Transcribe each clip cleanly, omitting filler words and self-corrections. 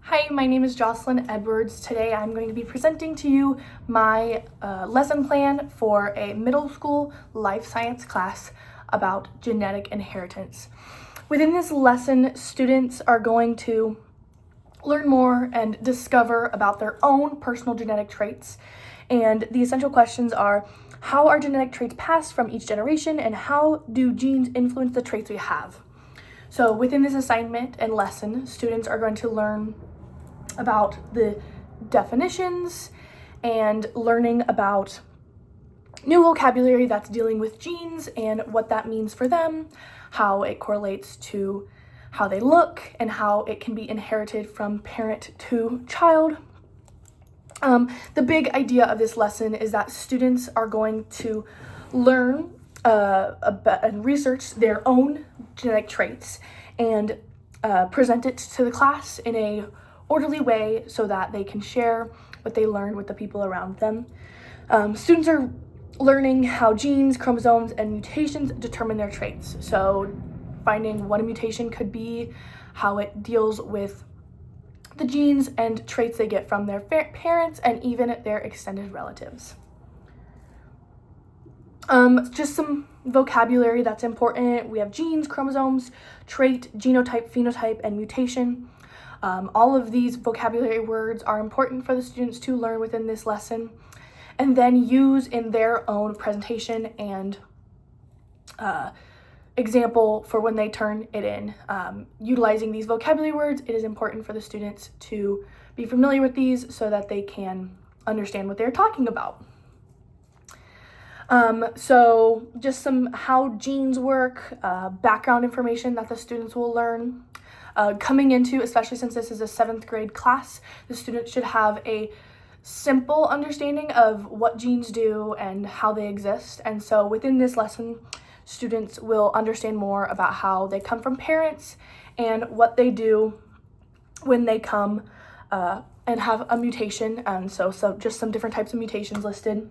Hi, my name is Jocelyn Edwards. Today I'm going to be presenting to you my lesson plan for a middle school life science class about genetic inheritance. Within this lesson, students are going to learn more and discover about their own personal genetic traits. And the essential questions are, how are genetic traits passed from each generation, and how do genes influence the traits we have? So within this assignment and lesson, students are going to learn about the definitions and learning about new vocabulary that's dealing with genes and what that means for them, how it correlates to how they look, and how it can be inherited from parent to child. The big idea of this lesson is that students are going to learn about and research their own genetic traits and present it to the class in a orderly way so that they can share what they learned with the people around them. Students are learning how genes, chromosomes, and mutations determine their traits. So finding what a mutation could be, how it deals with the genes and traits they get from their parents and even their extended relatives. Just some vocabulary that's important. We have genes, chromosomes, trait, genotype, phenotype, and mutation. All of these vocabulary words are important for the students to learn within this lesson and then use in their own presentation and example for when they turn it in. Utilizing these vocabulary words, it is important for the students to be familiar with these so that they can understand what they're talking about. So just some how genes work, background information that the students will learn. Coming into, especially since this is a 7th grade class, the students should have a simple understanding of what genes do and how they exist. And so within this lesson, students will understand more about how they come from parents and what they do when they come and have a mutation. And so just some different types of mutations listed.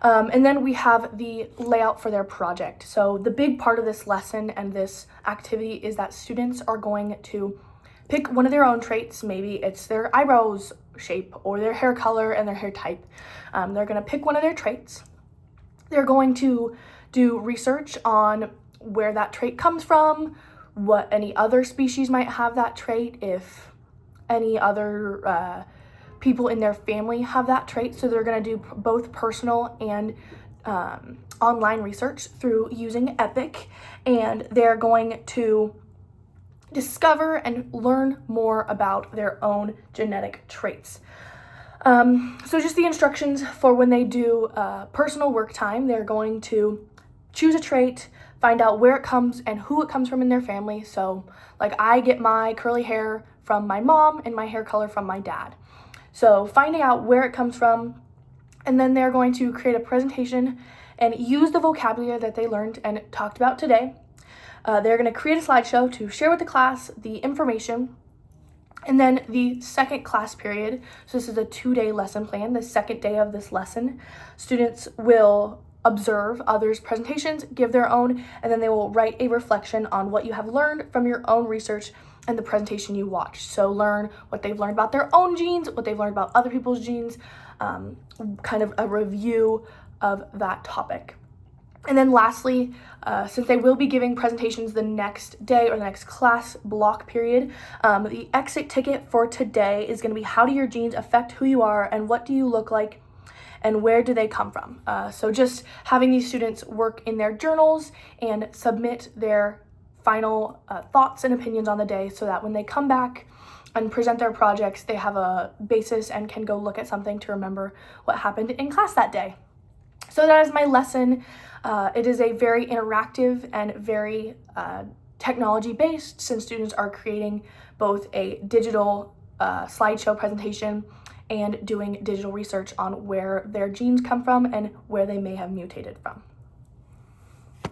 And then we have the layout for their project. So the big part of this lesson and this activity is that students are going to pick one of their own traits. Maybe it's their eyebrows shape or their hair color and their hair type. They're going to pick one of their traits. They're going to do research on where that trait comes from, what any other species might have that trait, if any other people in their family have that trait. So they're going to do both personal and online research through using EPIC, and they're going to discover and learn more about their own genetic traits. So just the instructions for when they do personal work time, they're going to choose a trait, find out where it comes and who it comes from in their family. So like I get my curly hair from my mom and my hair color from my dad. So finding out where it comes from, and then they're going to create a presentation and use the vocabulary that they learned and talked about today. They're going to create a slideshow to share with the class the information. And then the second class period, so this is a 2-day lesson plan, the second day of this lesson, students will observe others' presentations, give their own, and then they will write a reflection on what you have learned from your own research and the presentation you watched. So learn what they've learned about their own genes, what they've learned about other people's genes, kind of a review of that topic. And then lastly, since they will be giving presentations the next day or the next class block period, the exit ticket for today is going to be, how do your genes affect who you are and what do you look like and where do they come from? So just having these students work in their journals and submit their final thoughts and opinions on the day so that when they come back and present their projects, they have a basis and can go look at something to remember what happened in class that day. So that is my lesson. It is a very interactive and very technology based, since students are creating both a digital slideshow presentation and doing digital research on where their genes come from and where they may have mutated from.